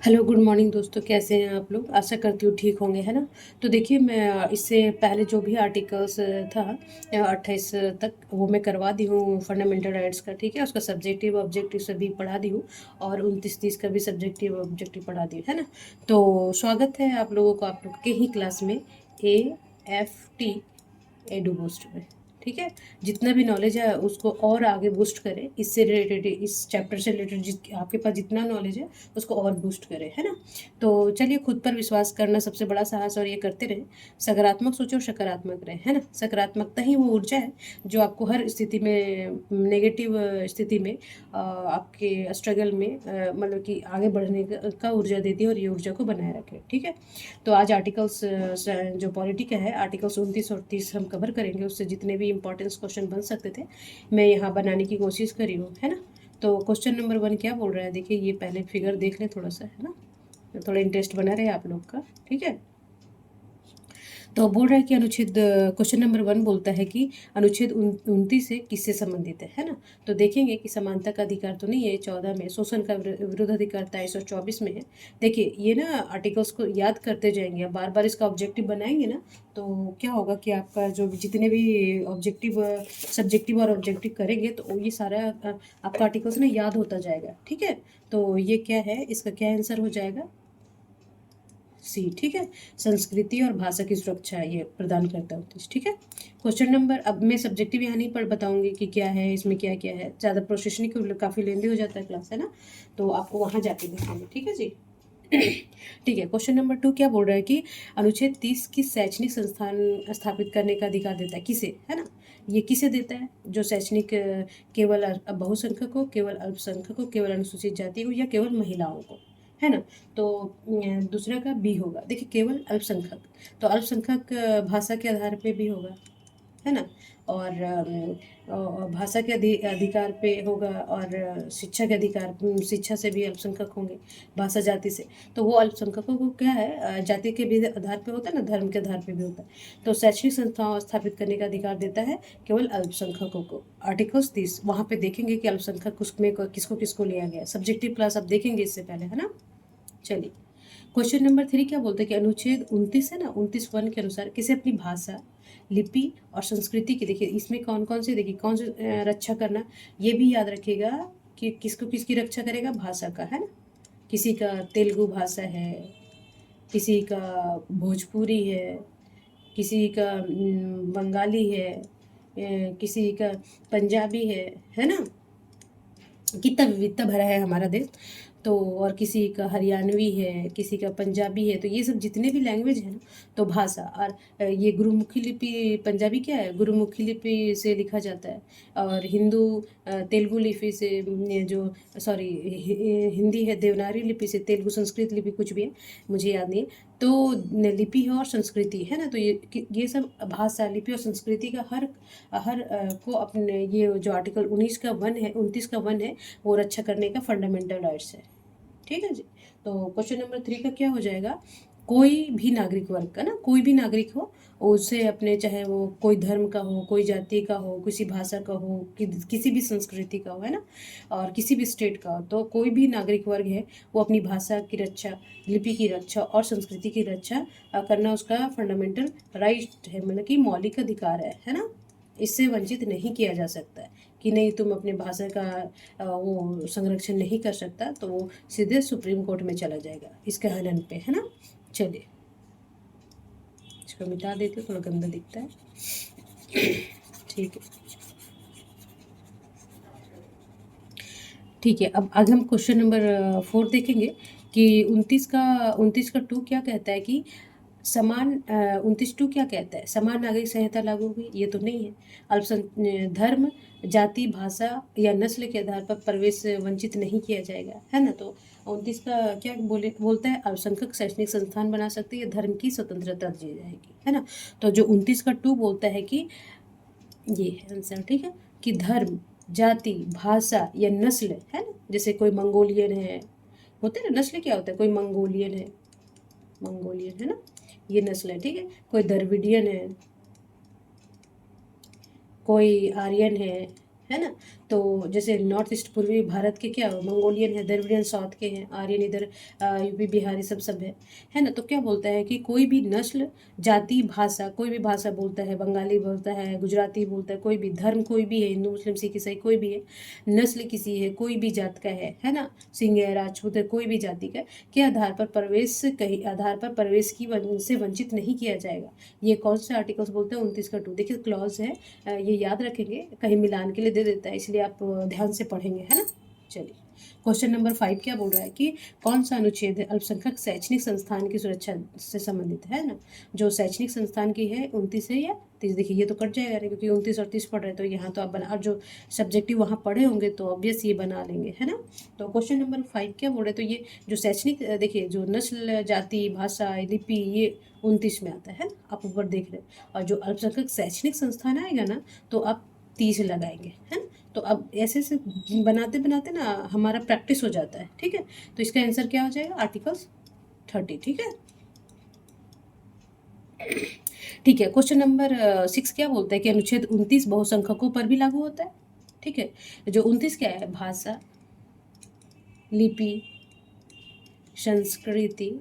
Hello good morning दोस्तों, कैसे हैं आप लोग। आशा करती हूँ ठीक होंगे, है ना। तो देखिए, मैं इससे पहले जो भी आर्टिकल्स था 28 तक वो मैं करवा दी हूँ फंडामेंटल राइट्स का। ठीक है, उसका सब्जेक्टिव ऑब्जेक्टिव सभी पढ़ा दी हूँ और 29-30 का भी सब्जेक्टिव ऑब्जेक्टिव पढ़ा दी हूँ, है ना। तो स्वागत है आप लोगों को आप लोग के ही क्लास में, AFT एडू बूस्ट में। ठीक है, जितना भी नॉलेज है उसको और आगे बूस्ट करें, इससे रिलेटेड, इस चैप्टर से रिलेटेड जिस आपके पास जितना नॉलेज है उसको और बूस्ट करें, है ना। तो चलिए, खुद पर विश्वास करना सबसे बड़ा साहस, और ये करते रहें। सकारात्मक सोचो और सकारात्मक रहें, है ना। सकारात्मकता ही वो ऊर्जा है जो आपको हर स्थिति में, नेगेटिव स्थिति में, आपके स्ट्रगल में, मतलब कि आगे बढ़ने का ऊर्जा देती है और ये ऊर्जा को बनाए रखे। ठीक है, तो आज आर्टिकल्स जो पॉलिटी का है, आर्टिकल्स 29 और 30 हम कवर करेंगे। उससे जितने भी इंपॉर्टेंस क्वेश्चन बन सकते थे मैं यहाँ बनाने की कोशिश करी हूँ, है ना। तो क्वेश्चन नंबर 1 क्या बोल रहा है, देखिए ये पहले फिगर देख लें थोड़ा सा, है ना, थोड़ा इंटरेस्ट बना रहे आप लोग का। ठीक है, तो बोल रहा है कि अनुच्छेद, क्वेश्चन नंबर 1 बोलता है कि अनुच्छेद 29 से किससे संबंधित है ना। तो देखेंगे कि समानता का अधिकार तो नहीं है 14 में, शोषण का विरोध अधिकार 23 और 24 में है। देखिए ये ना आर्टिकल्स को याद करते जाएंगे, आप बार बार इसका ऑब्जेक्टिव बनाएंगे ना, तो क्या होगा कि आपका जो जितने भी ऑब्जेक्टिव, सब्जेक्टिव और ऑब्जेक्टिव करेंगे तो ये सारा आपका आर्टिकल्स ना याद होता जाएगा। ठीक है, तो ये क्या है, इसका क्या आंसर हो जाएगा, सी। ठीक है, संस्कृति और भाषा की सुरक्षा ये प्रदान करता है उद्देश्य। ठीक है, क्वेश्चन नंबर, अब मैं सब्जेक्टिव यहाँ नहीं पढ़ बताऊंगी कि क्या है इसमें, क्या क्या है, ज़्यादा प्रोसेस नहीं, क्योंकि काफ़ी लेंदी हो जाता है क्लास, है ना। तो आपको वहाँ जाके देखेंगे, ठीक है जी। ठीक है, क्वेश्चन नंबर 2 क्या बोल रहा है कि अनुच्छेद 30 की शैक्षणिक संस्थान स्थापित करने का अधिकार देता है किसे, है ना। ये किसे देता है, जो शैक्षणिक केवल बहुसंख्यक को, केवल अल्पसंख्यक को, केवल अनुसूचित जाति को, या केवल महिलाओं को, है ना। तो दूसरा का बी होगा। देखिए केवल अल्पसंख्यक, तो अल्पसंख्यक भाषा के आधार पे भी होगा, है ना। और भाषा के अधिकार पे होगा, और शिक्षा के अधिकार, शिक्षा से भी अल्पसंख्यक होंगे, भाषा जाति से। तो वो अल्पसंख्यकों को क्या है, जाति के भी आधार पे होता है ना, धर्म के आधार पे भी होता है। तो शैक्षणिक संस्थाओं स्थापित करने का अधिकार देता है केवल अल्पसंख्यकों को। आर्टिकल्स 30 वहाँ पे देखेंगे कि अल्पसंख्यक उसमें किसको किसको लिया गया। सब्जेक्टिव क्लास आप देखेंगे इससे पहले, है ना। चलिए, क्वेश्चन नंबर 3 क्या बोलते हैं कि अनुच्छेद 29 है ना, 29(1) के अनुसार किसे अपनी भाषा, लिपि और संस्कृति की, देखिए इसमें कौन कौन से, देखिए कौन से रक्षा करना, ये भी याद रखिएगा कि किसको किसकी रक्षा करेगा, भाषा का, है ना। किसी का तेलुगु भाषा है, किसी का भोजपुरी है, किसी का बंगाली है, किसी का पंजाबी है ना। कितना विविधता भरा है हमारा देश। तो और किसी का हरियाणवी है, किसी का पंजाबी है, तो ये सब जितने भी लैंग्वेज है ना, तो भाषा। और ये गुरुमुखी लिपि, पंजाबी क्या है, गुरुमुखी लिपि से लिखा जाता है। और हिंदू तेलुगु लिपि से, ये जो, सॉरी, हिंदी है देवनागरी लिपि से, तेलुगु संस्कृत लिपि कुछ भी है, मुझे याद नहीं है। तो लिपि है और संस्कृति है ना, तो ये सब भाषा, लिपि और संस्कृति का हर हर को अपने, ये जो आर्टिकल 19 का 1 है, 29 का 1 है, वो रक्षा करने का फंडामेंटल राइट्स है। ठीक है जी। तो क्वेश्चन नंबर 3 का क्या हो जाएगा, कोई भी नागरिक वर्ग का ना, कोई भी नागरिक हो, उसे अपने, चाहे वो कोई धर्म का हो, कोई जाति का हो, किसी भाषा का हो, किसी भी संस्कृति का हो, है ना, और किसी भी स्टेट का हो, तो कोई भी नागरिक वर्ग है वो अपनी भाषा की रक्षा, लिपि की रक्षा और संस्कृति की रक्षा करना उसका फंडामेंटल राइट है, मतलब कि मौलिक अधिकार है ना। इससे वंचित नहीं किया जा सकता है कि नहीं तुम अपने भाषा का वो संरक्षण नहीं कर सकता, तो वो सीधे सुप्रीम कोर्ट में चला जाएगा इसके हनन पे, है ना। चलिए, इसको मिटा देते, थोड़ा गंदा दिखता है। ठीक है, ठीक है, अब आगे हम क्वेश्चन नंबर 4 देखेंगे कि 29 का 2 क्या कहता है कि समान, 29(2) क्या कहता है, समान नागरिक संहिता लागू हुई, ये तो नहीं है। धर्म, जाति, भाषा या नस्ल के आधार पर प्रवेश वंचित नहीं किया जाएगा, है ना। तो 29 का क्या बोलता है, अल्पसंख्यक शैक्षणिक संस्थान बना सकते हैं, धर्म की स्वतंत्रता दी जाएगी, है ना। तो जो 29 का 2 बोलता है कि ये है आंसर। ठीक है, कि धर्म, जाति, भाषा या नस्ल, है ना, जैसे कोई मंगोलियन है, होते हैं ना, नस्ल क्या होता है, कोई मंगोलियन है, मंगोलियन है ना, ये नस्ल है। ठीक है, कोई द्रविडियन है, कोई आर्यन है ना, तो जैसे नॉर्थ ईस्ट पूर्वी भारत के क्या मंगोलियन है, द्रविडियन साउथ के हैं, आर्यन इधर यूपी बिहारी सब है ना। तो क्या बोलता है कि कोई भी नस्ल, जाति, भाषा, कोई भी भाषा बोलता है, बंगाली बोलता है, गुजराती बोलता है, कोई भी धर्म कोई भी है, हिंदू मुस्लिम सिख ईसाई कोई भी है, नस्ल किसी है, कोई भी जात का है ना, सिंह है, राजपूत है, कोई भी जाति का, के आधार पर प्रवेश कहीं आधार पर प्रवेश की से वंचित नहीं किया जाएगा। ये कौन से आर्टिकल्स बोलते हैं? 29 का 2। देखिए क्लॉज है, ये याद रखेंगे, कहीं मिलान के लिए दे देता है, इसलिए आप ध्यान से पढ़ेंगे, है ना। चलिए क्वेश्चन नंबर 5 क्या बोल रहा है कि कौन सा अनुच्छेद अल्पसंख्यक शैक्षणिक संस्थान की सुरक्षा से संबंधित है ना। जो शैक्षणिक संस्थान की है 29 है या 30। देखिए ये तो कट जाएगा ना, क्योंकि 29 और 30 पढ़ रहे, तो यहाँ तो आप बना, और जो सब्जेक्टिव वहाँ पढ़े होंगे तो ऑब्वियस ये बना लेंगे, है ना। तो क्वेश्चन नंबर 5 क्या बोल रहे हैं, तो ये जो शैक्षणिक, देखिए जो नस्ल, जाति, भाषा, लिपि, ये 29 में आता है ना, आप ऊपर देख रहे हैं। और जो अल्पसंख्यक शैक्षणिक संस्थान आएगा ना, तो आप 30 लगाएंगे, है ना। तो अब ऐसे से बनाते बनाते ना हमारा प्रैक्टिस हो जाता है, ठीक है। तो इसका आंसर क्या हो जाएगा? आर्टिकल्स 30, ठीक है। ठीक है, क्वेश्चन नंबर 6 क्या बोलता है कि अनुच्छेद 29 बहुसंख्यकों पर भी लागू होता है, ठीक है। जो 29 क्या है? भाषा, लिपि, संस्कृति,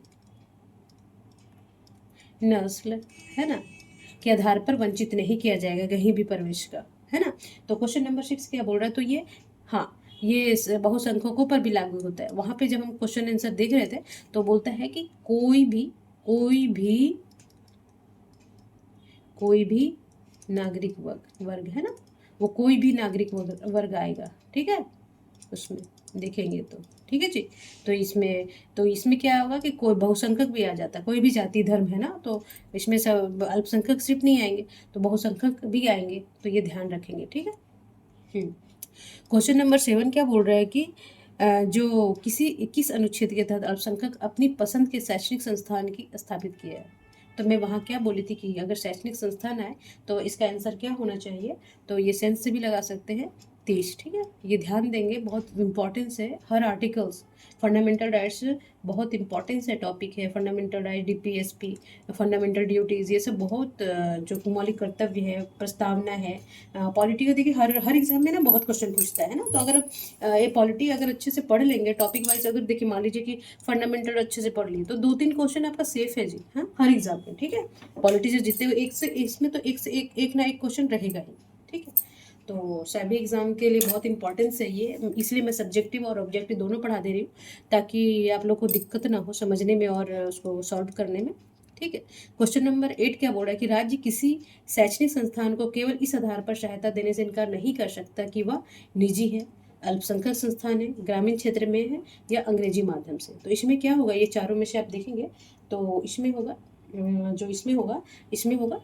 नस्ल, है ना, के आधार पर वंचित नहीं किया जाएगा कहीं भी प्रवेश का, है ना। तो क्वेश्चन नंबर 6 क्या बोल रहा है? तो ये, हाँ, ये बहुसंख्यकों पर भी लागू होता है। वहाँ पे जब हम क्वेश्चन आंसर देख रहे थे तो बोलता है कि कोई भी नागरिक वर्ग है ना, वो कोई भी नागरिक वर्ग आएगा, ठीक है, उसमें देखेंगे तो, ठीक है जी। तो इसमें क्या होगा कि कोई बहुसंख्यक भी आ जाता है, कोई भी जाति धर्म है ना, तो इसमें सब अल्पसंख्यक सिर्फ नहीं आएंगे, तो बहुसंख्यक भी आएंगे, तो ये ध्यान रखेंगे, ठीक है। क्वेश्चन नंबर 7 क्या बोल रहा है कि जो किस अनुच्छेद के तहत अल्पसंख्यक अपनी पसंद के शैक्षणिक संस्थान की स्थापित किया है। तो मैं वहाँ क्या बोली थी कि अगर शैक्षणिक संस्थान आए तो इसका आंसर क्या होना चाहिए, तो ये सेंस से भी लगा सकते हैं, 30, ठीक है। ये ध्यान देंगे, बहुत इंपॉर्टेंस है हर आर्टिकल्स। फंडामेंटल राइट्स बहुत इंपॉर्टेंस है, टॉपिक है fundamental right, DPSP, fundamental duties, ये सब बहुत जो मौलिक कर्तव्य है, प्रस्तावना है। पॉलिटी का देखिए हर एग्जाम में ना बहुत क्वेश्चन पूछता है ना, तो अगर ये पॉलिटी अगर अच्छे से पढ़ लेंगे टॉपिक वाइज, अगर देखिए मान लीजिए कि फंडामेंटल अच्छे से पढ़ लिए तो 2-3 क्वेश्चन आपका सेफ है जी, हाँ, हर एग्जाम में, ठीक है। पॉलिटी से जितने एक से इसमें तो एक ना एक क्वेश्चन रहेगा ही, ठीक है। तो सभी एग्जाम के लिए बहुत इंपॉर्टेंस है ये, इसलिए मैं सब्जेक्टिव और ऑब्जेक्टिव दोनों पढ़ा दे रही हूँ, ताकि आप लोग को दिक्कत ना हो समझने में और उसको सॉल्व करने में, ठीक है। क्वेश्चन नंबर 8 क्या बोल रहा है कि राज्य किसी शैक्षणिक संस्थान को केवल इस आधार पर सहायता देने से इनकार नहीं कर सकता कि वह निजी है, अल्पसंख्यक संस्थान है, ग्रामीण क्षेत्र में है, या अंग्रेजी माध्यम से। तो इसमें क्या होगा, ये चारों में से आप देखेंगे तो इसमें होगा, जो इसमें होगा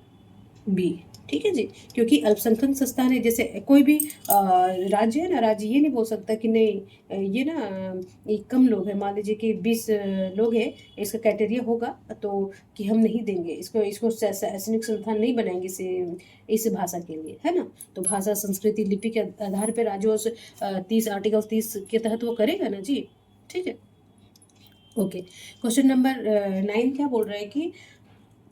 बी, ठीक है जी। क्योंकि अल्पसंख्यक संस्थान है, जैसे कोई भी राज्य है ना, राज्य ये नहीं बोल सकता कि नहीं ये ना ये कम लोग हैं, मान लीजिए कि 20 लोग हैं, इसका क्राइटेरिया होगा तो कि हम नहीं देंगे इसको शैक्षणिक संस्थान नहीं बनाएंगे इस भाषा के लिए, है ना। तो भाषा, संस्कृति, लिपि के आधार पर राज्यों से 30 आर्टिकल 30 के तहत वो करेगा ना जी, ठीक है। ओके, क्वेश्चन नंबर 9 क्या बोल रहा है कि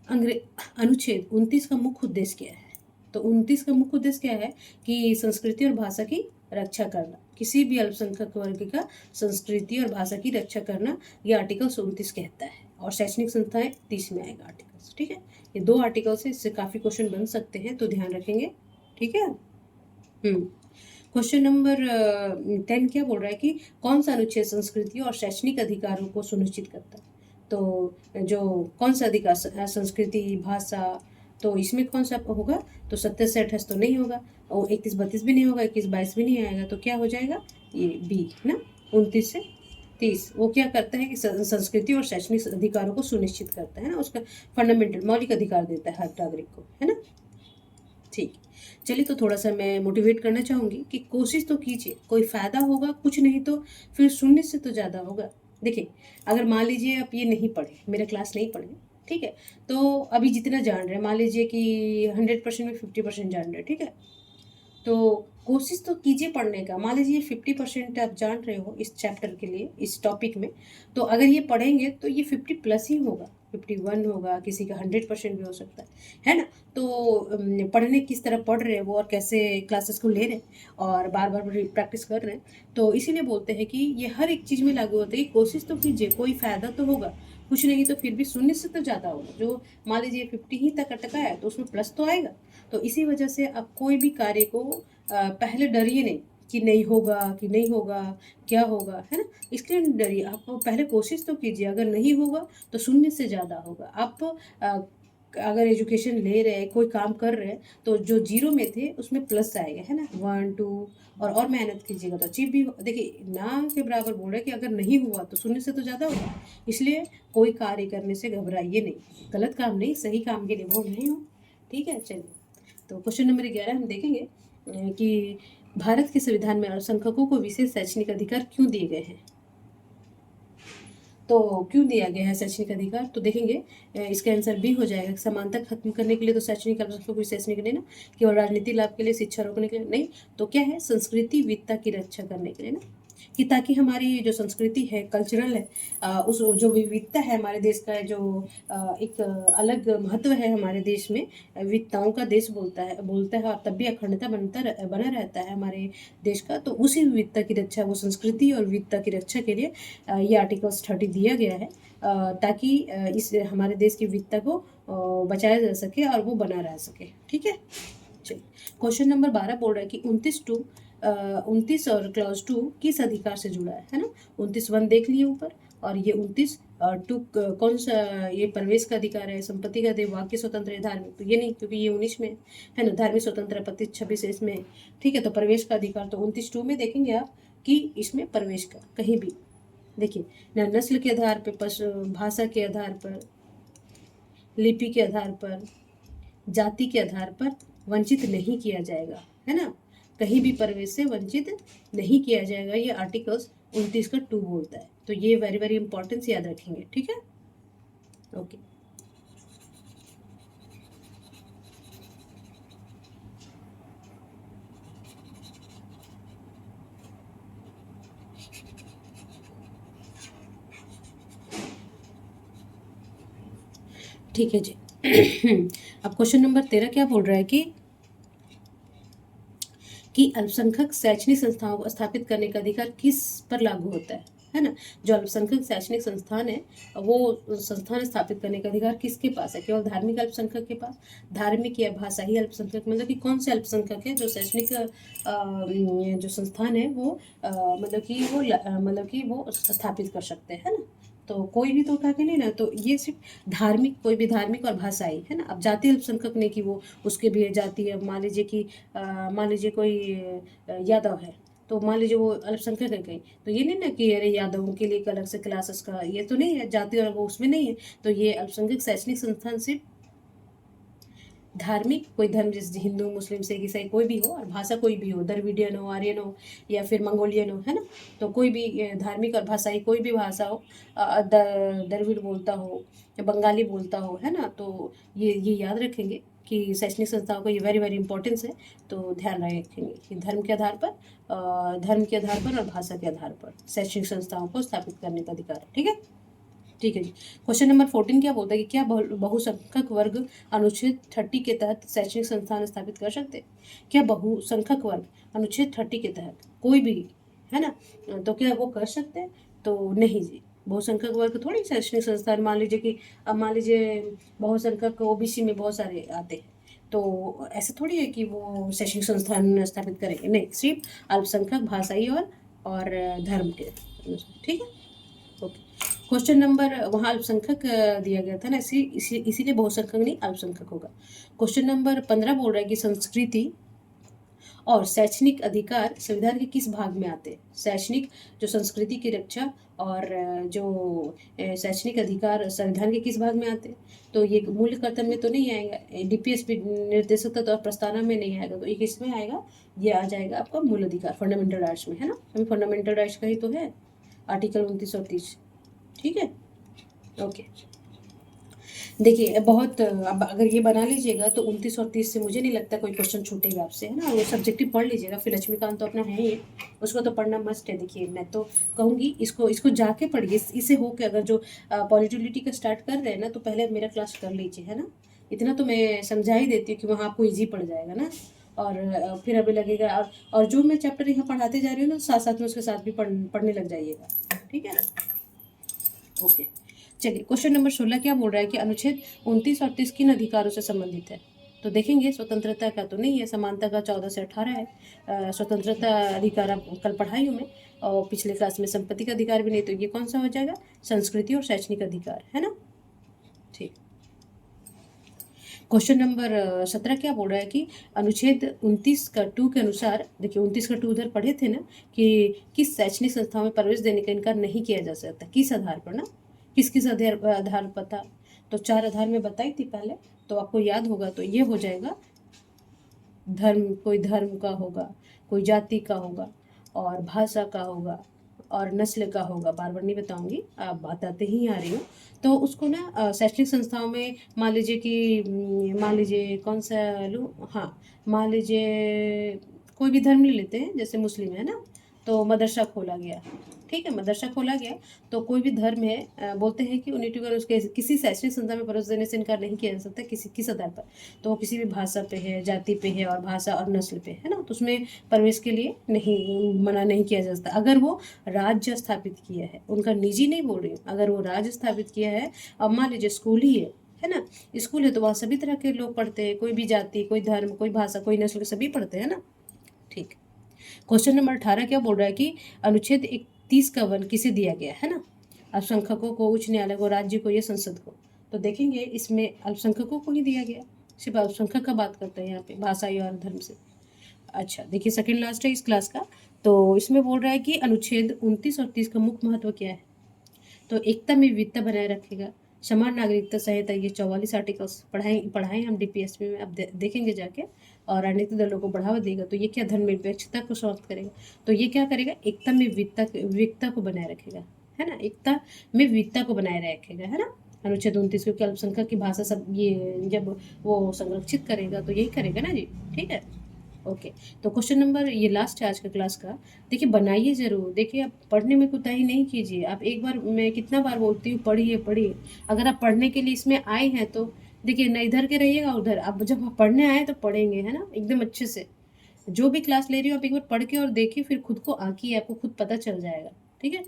अनुच्छेद 29 का मुख्य उद्देश्य क्या है। तो 29 का मुख्य उद्देश्य क्या है कि संस्कृति और भाषा की रक्षा करना, किसी भी अल्पसंख्यक वर्ग का संस्कृति और भाषा की रक्षा करना, ये आर्टिकल 29 कहता है। और शैक्षणिक संस्थाएं 30 में आएगा आर्टिकल्स, ठीक है। ये 2 आर्टिकल्स है, इससे काफ़ी क्वेश्चन बन सकते हैं, तो ध्यान रखेंगे, ठीक है। क्वेश्चन नंबर 10 क्या बोल रहा है कि कौन सा अनुच्छेद संस्कृति और शैक्षणिक अधिकारों को सुनिश्चित करता है। तो जो कौन सा अधिकार, संस्कृति, भाषा, तो इसमें कौन सा होगा, तो 27 से 28 तो नहीं होगा, और 31-32 भी नहीं होगा, 21-22 भी नहीं आएगा, तो क्या हो जाएगा, ये बी ना, 29 से 30। वो क्या करता है कि संस्कृति और शैक्षणिक अधिकारों को सुनिश्चित करता है ना, उसका फंडामेंटल मौलिक अधिकार देता है हर नागरिक को, है ना। ठीक, चलिए तो थोड़ा सा मैं मोटिवेट करना चाहूँगी कि कोशिश तो कीजिए, कोई फ़ायदा होगा, कुछ नहीं तो फिर शून्य से तो ज़्यादा होगा। देखिए अगर मान लीजिए आप ये नहीं पढ़े, मेरा क्लास नहीं पढ़े, ठीक है, तो अभी जितना जान रहे हैं, मान लीजिए कि 100% में 50% जान रहे हैं, ठीक है, तो कोशिश तो कीजिए पढ़ने का। मान लीजिए 50% आप जान रहे हो इस चैप्टर के लिए, इस टॉपिक में, तो अगर ये पढ़ेंगे तो ये 50+ ही होगा, 51 होगा, किसी का 100% भी हो सकता है ना। तो पढ़ने किस तरह पढ़ रहे हैं वो और कैसे क्लासेस को ले रहे हैं और बार बार प्रैक्टिस कर रहे हैं, तो इसीलिए बोलते हैं कि ये हर एक चीज़ में लागू होता है कि कोशिश तो कीजिए, कोई फ़ायदा तो होगा, कुछ नहीं तो फिर भी शून्य से तो ज़्यादा होगा। जो मान लीजिए 50 ही तक अटका है तो उसमें प्लस तो आएगा। तो इसी वजह से आप कोई भी कार्य को पहले डरिए नहीं कि नहीं होगा, कि नहीं होगा, क्या होगा, है ना। इसके लिए नहीं डरिए, आप पहले कोशिश तो कीजिए, अगर नहीं होगा तो शून्य से ज़्यादा होगा। आप अगर एजुकेशन ले रहे हैं, कोई काम कर रहे हैं, तो जो जीरो में थे उसमें प्लस आएगा, है ना, 1 2, और मेहनत कीजिएगा तो अचीव भी देखिए ना के बराबर बोल रहे हैं कि अगर नहीं हुआ तो शून्य से तो ज़्यादा होगा। इसलिए कोई कार्य करने से घबराइए नहीं, गलत काम नहीं, सही काम के लिए वो नहीं हो। ठीक है, चलिए। तो क्वेश्चन नंबर 11 हम देखेंगे कि भारत के संविधान में अल्पसंख्यकों को विशेष शैक्षणिक अधिकार क्यों दिए गए हैं। तो क्यों दिया गया है शैक्षणिक अधिकार, तो देखेंगे इसका आंसर बी हो जाएगा। समानता खत्म करने के लिए तो शैक्षणिक अल्पसंख्यकों को विशेष नहीं नहीं ना, केवल राजनीतिक लाभ के लिए, शिक्षा रोकने के लिए नहीं, तो क्या है, संस्कृति विविधता की रक्षा करने के लिए ना, कि ताकि हमारी जो संस्कृति है, कल्चरल है, उस जो विविधता है हमारे देश का, जो एक अलग महत्व है हमारे देश में, विविधताओं का देश बोलता है और तब भी अखंडता बना रहता है हमारे देश का। तो उसी विविधता की रक्षा, वो संस्कृति और विविधता की रक्षा के लिए ये आर्टिकल्स 30 दिया गया है, ताकि इस हमारे देश की विविधता को बचाया जा सके और वो बना रह सके। ठीक है, चलिए। क्वेश्चन नंबर 12 बोल रहा है कि 29 और क्लॉज 2 किस अधिकार से जुड़ा है ना। 29(1) देख लिए ऊपर, और ये 29(2) कौन सा, ये प्रवेश का अधिकार है, संपत्ति का अधिकार, वाक्य स्वतंत्र है, धार्मिक, तो ये नहीं, क्योंकि ये 19 में है ना, धार्मिक स्वतंत्र 25-26 इसमें। ठीक है, तो प्रवेश का अधिकार तो 29(2) में देखेंगे आप कि इसमें प्रवेश का कहीं भी देखिए न, नस्ल के आधार पर, भाषा के आधार पर, लिपि के आधार पर, जाति के आधार पर वंचित नहीं किया जाएगा, है ना, कहीं भी प्रवेश से वंचित नहीं किया जाएगा। ये आर्टिकल्स 29 का 2 बोलता है। तो ये वेरी वेरी इंपॉर्टेंस याद रखेंगे। ठीक है, ओके। ठीक है जी। अब क्वेश्चन नंबर 13 क्या बोल रहा है कि अल्पसंख्यक शैक्षणिक संस्थाओं को स्थापित करने का अधिकार किस पर लागू होता है ना। जो अल्पसंख्यक शैक्षणिक संस्थान है, वो संस्थान स्थापित करने का अधिकार किसके पास है, केवल धार्मिक अल्पसंख्यक के पास, धार्मिक या भाषाई अल्पसंख्यक, मतलब कि कौन से अल्पसंख्यक है जो शैक्षणिक जो संस्थान है वो मतलब कि वो स्थापित कर सकते हैं, है ना। तो कोई भी तो उठा के नहीं ना, तो ये सिर्फ धार्मिक, कोई भी धार्मिक और भाषाई, है ना। अब जाति अल्पसंख्यक नहीं कि वो उसके भी जाति है, मान लीजिए कोई यादव है, तो मान लीजिए वो अल्पसंख्यक है कहीं, तो ये नहीं ना कि अरे यादवों के लिए एक अलग से क्लासेस का, ये तो नहीं है, जाति और वो उसमें नहीं है। तो ये अल्पसंख्यक शैक्षणिक संस्थान सिर्फ धार्मिक, कोई धर्म जैसे हिंदू, मुस्लिम, सिख, ईसाई कोई भी हो, और भाषा कोई भी हो, द्रविडियन हो, आर्यन हो, या फिर मंगोलियन हो, है ना। तो कोई भी धार्मिक और भाषाई कोई भी भाषा हो, द्रविड़ बोलता हो या बंगाली बोलता हो, है ना। तो ये याद रखेंगे कि शैक्षणिक संस्थाओं को ये वेरी वेरी इंपॉर्टेंस है। तो ध्यान रखेंगे कि धर्म के आधार पर और भाषा के आधार पर शैक्षणिक संस्थाओं को स्थापित करने का अधिकार है। ठीक है, ठीक है जी। क्वेश्चन नंबर 14 क्या बोलता है कि क्या बहुसंख्यक वर्ग अनुच्छेद 30 के तहत शैक्षणिक संस्थान स्थापित कर सकते हैं। क्या बहुसंख्यक वर्ग अनुच्छेद 30 के तहत कोई भी, है ना, तो क्या वो कर सकते हैं, तो नहीं जी। बहुसंख्यक वर्ग थोड़ी शैक्षणिक संस्थान, मान लीजिए बहुसंख्यक ओबीसी में बहुत सारे आते हैं, तो ऐसे थोड़ी है कि वो शैक्षणिक संस्थान स्थापित करेंगे, नहीं, सिर्फ अल्पसंख्यक, भाषाई और धर्म के। ठीक है, ओके। क्वेश्चन नंबर, वहाँ अल्पसंख्यक दिया गया था ना, इसीलिए बहुसंख्यक नहीं, अल्पसंख्यक होगा। क्वेश्चन नंबर 15 बोल रहा है कि संस्कृति और शैक्षणिक अधिकार संविधान के किस भाग में आते हैं। शैक्षणिक, जो संस्कृति की रक्षा और जो शैक्षणिक अधिकार संविधान के किस भाग में आते हैं, तो ये मूल कर्तव्य में तो नहीं आएगा, डीपीएसपी निर्देशक तत्व और प्रस्तावना में नहीं आएगा, तो ये किस में आएगा, ये आ जाएगा आपका मूल अधिकार, फंडामेंटल राइट्स में, है ना। अभी फंडामेंटल राइट्स का ही तो है आर्टिकल 29 और 30। ठीक है, ओके। देखिए बहुत अब अगर ये बना लीजिएगा तो 29 और 30 से मुझे नहीं लगता कोई क्वेश्चन छूटेगा आपसे, है ना। वो सब्जेक्टिव पढ़ लीजिएगा, फिर लक्ष्मीकांत तो अपना है ही है, उसको तो पढ़ना मस्ट है। देखिए मैं तो कहूँगी इसको इसको जाके पढ़िए, इसे हो के अगर जो पॉलिटिलिटी का स्टार्ट कर रहे हैं ना, तो पहले मेरा क्लास कर लीजिए, है ना। इतना तो मैं समझा ही देती हूँ कि वहाँ आपको ईजी पड़ जाएगा ना। और फिर अभी लगेगा और जो मैं चैप्टर यहाँ पढ़ाते जा रही हूँ ना, साथ साथ में उसके साथ भी पढ़ने लग जाइएगा, ठीक है ना। ओके, चलिए क्वेश्चन नंबर 16 क्या बोल रहा है कि अनुच्छेद 29 और 30 किन अधिकारों से संबंधित है। तो देखेंगे स्वतंत्रता का तो नहीं है, समानता का 14 से 18 है। स्वतंत्रता अधिकार आप कल पढ़ाई हूँ मैं, और पिछले क्लास में संपत्ति का अधिकार भी नहीं, तो ये कौन सा हो जाएगा, संस्कृति और शैक्षणिक अधिकार, है ना। ठीक, क्वेश्चन नंबर 17 क्या बोल रहा है कि अनुच्छेद 29 का 2 के अनुसार, देखिए 29 का 2 उधर पढ़े थे ना, कि किस शैक्षणिक संस्थाओं में प्रवेश देने का इनकार नहीं किया जा सकता, किस आधार पर ना, किस किस आधार पर था। तो 4 आधार में बताई थी पहले, तो आपको याद होगा, तो ये हो जाएगा धर्म, कोई धर्म का होगा, कोई जाति का होगा, और भाषा का होगा, और नस्ल का होगा। बार बार नहीं बताऊंगी, आप बताते ही आ रही हूँ। तो उसको ना शैक्षणिक संस्थाओं में मान लीजिए कि मान लीजिए कौन सा लूँ, हाँ मान लीजिए कोई भी धर्म ले लेते हैं, जैसे मुस्लिम है ना, तो मदरसा खोला गया, ठीक है, मदरसा खोला गया। तो कोई भी धर्म है, बोलते हैं कि यूनिटी का उसके किसी शैक्षणिक संस्था में प्रवेश देने से इनकार नहीं किया जा सकता, किसी किस आधार पर। तो वो किसी भी भाषा पे है, जाति पे है, और भाषा और नस्ल पे है ना, तो उसमें प्रवेश के लिए नहीं, मना नहीं किया जा सकता। अगर वो राज्य स्थापित किया है, उनका निजी नहीं बोल रही हूँ, अगर वो राज्य स्थापित किया है, अब मान लीजिए स्कूल ही है ना, स्कूल है तो वहाँ सभी तरह के लोग पढ़ते हैं, कोई भी जाति, कोई धर्म, कोई भाषा, कोई नस्ल, सभी पढ़ते हैं ना। ठीक, क्वेश्चन नंबर 18 क्या बोल रहा है कि अनुच्छेद 31 का वन किसे दिया गया है ना, अल्पसंख्यकों को, उच्च न्यायालय को, राज्य को या संसद को। तो देखेंगे इसमें अल्पसंख्यकों को ही दिया गया, सिर्फ अल्पसंख्यक का बात करते हैं यहाँ पे, भाषा और धर्म से। अच्छा देखिए सेकंड लास्ट है इस क्लास का, तो इसमें बोल रहा है कि अनुच्छेद 29 और 30 का मुख्य महत्व क्या है। तो एकता में विविधता बनाए रखेगा, समान नागरिकता संहिता, ये 44 आर्टिकल्स पढ़ाए हम डीपीएसपी में, अब देखेंगे जाके। और राजनीतिक दलों को बढ़ावा देगा, तो ये क्या, धर्मनिरपेक्षता को समाप्त करेगा। तो ये क्या करेगा, एकता में विविधता को बनाए रखेगा, है ना, एकता में विविधता को बनाए रखेगा, है ना। अनुच्छेद 29 क्योंकि अल्पसंख्यक की भाषा सब ये जब वो संरक्षित करेगा, तो यही करेगा ना जी, ठीक है। ओके, तो क्वेश्चन नंबर ये लास्ट है आज का क्लास का। देखिए बनाइए ज़रूर, देखिए आप पढ़ने में कोताही नहीं कीजिए। आप एक बार, मैं कितना बार बोलती हूँ, पढ़िए पढ़िए। अगर आप पढ़ने के लिए इसमें आए हैं तो देखिए, न इधर के रहिएगा उधर, आप जब आप पढ़ने आए तो पढ़ेंगे, है ना, एकदम अच्छे से। जो भी क्लास ले रही हो आप एक बार पढ़ के और देखिए, फिर खुद को आंकिए, आपको खुद पता चल जाएगा, ठीक है।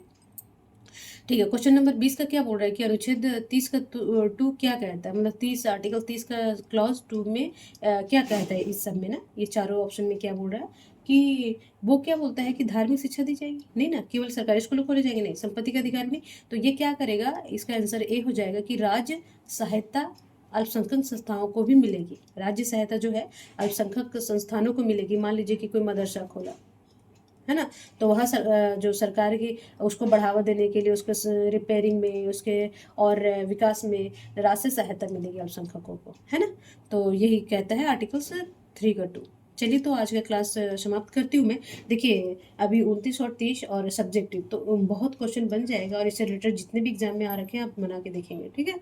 ठीक है, क्वेश्चन नंबर 20 का क्या बोल रहा है कि अनुच्छेद 30 का 2 क्या कहता है, मतलब 30 आर्टिकल 30 का क्लॉज 2 में क्या कहता है, इस सब में ना, ये चारों ऑप्शन में क्या बोल रहा है कि वो क्या बोलता है कि धार्मिक शिक्षा दी जाएगी, नहीं ना, केवल सरकारी स्कूलों खोले जाएंगे, नहीं, संपत्ति का अधिकार नहीं। तो ये क्या करेगा, इसका आंसर ए हो जाएगा कि राज्य सहायता अल्पसंख्यक संस्थाओं को भी मिलेगी। राज्य सहायता जो है अल्पसंख्यक संस्थानों को मिलेगी। मान लीजिए कि कोई मदरसा खोला, है ना, तो वहाँ जो सरकार की उसको बढ़ावा देने के लिए, उसके रिपेयरिंग में, उसके और विकास में राशि सहायता मिलेगी अल्पसंख्यकों को, है ना। तो यही कहता है आर्टिकल्स 3 का 2। चलिए तो आज का क्लास समाप्त करती हूँ मैं। देखिए अभी 29 और 30 और सब्जेक्टिव तो बहुत क्वेश्चन बन जाएगा, और इससे रिलेटेड जितने भी एग्जाम में आ रखे हैं आप बना के देखेंगे, ठीक है।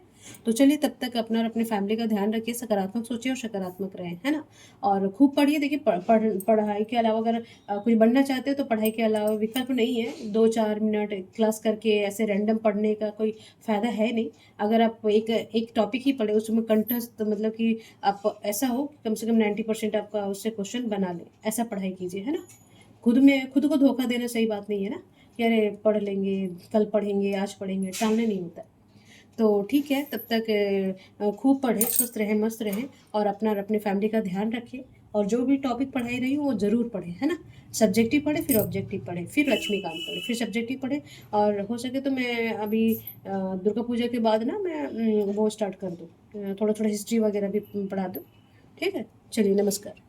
तो चलिए तब तक अपना और अपने फैमिली का ध्यान रखिए, सकारात्मक सोचिए और सकारात्मक रहें, है ना। और खूब पढ़िए। देखिए पढ़ाई के अलावा अगर कुछ बनना चाहते हो तो पढ़ाई के अलावा विकल्प नहीं है। 2-4 मिनट क्लास करके ऐसे रैंडम पढ़ने का कोई फ़ायदा है नहीं। अगर आप एक एक टॉपिक ही पढ़े, उसमें कंठस्थ, मतलब कि आप ऐसा हो कि कम से कम 90% आपका उससे क्वेश्चन बना लें, ऐसा पढ़ाई कीजिए, है ना। खुद को धोखा देना सही बात नहीं है ना, कि अरे पढ़ लेंगे, कल पढ़ेंगे, आज पढ़ेंगे, टालने नहीं होता। तो ठीक है, तब तक खूब पढ़ें, स्वस्थ रहें, मस्त रहें, और अपना और अपने फैमिली का ध्यान रखें। और जो भी टॉपिक पढ़ाई रही हूँ वो ज़रूर पढ़ें, है ना। सब्जेक्टिव पढ़े, फिर ऑब्जेक्टिव पढ़े, फिर लक्ष्मीकांत पढ़े, फिर सब्जेक्टिव पढ़े। और हो सके तो मैं अभी दुर्गा पूजा के बाद ना मैं वो स्टार्ट कर दूँ, थोड़ा थोड़ा हिस्ट्री वगैरह भी पढ़ा दूँ, ठीक है। चलिए नमस्कार।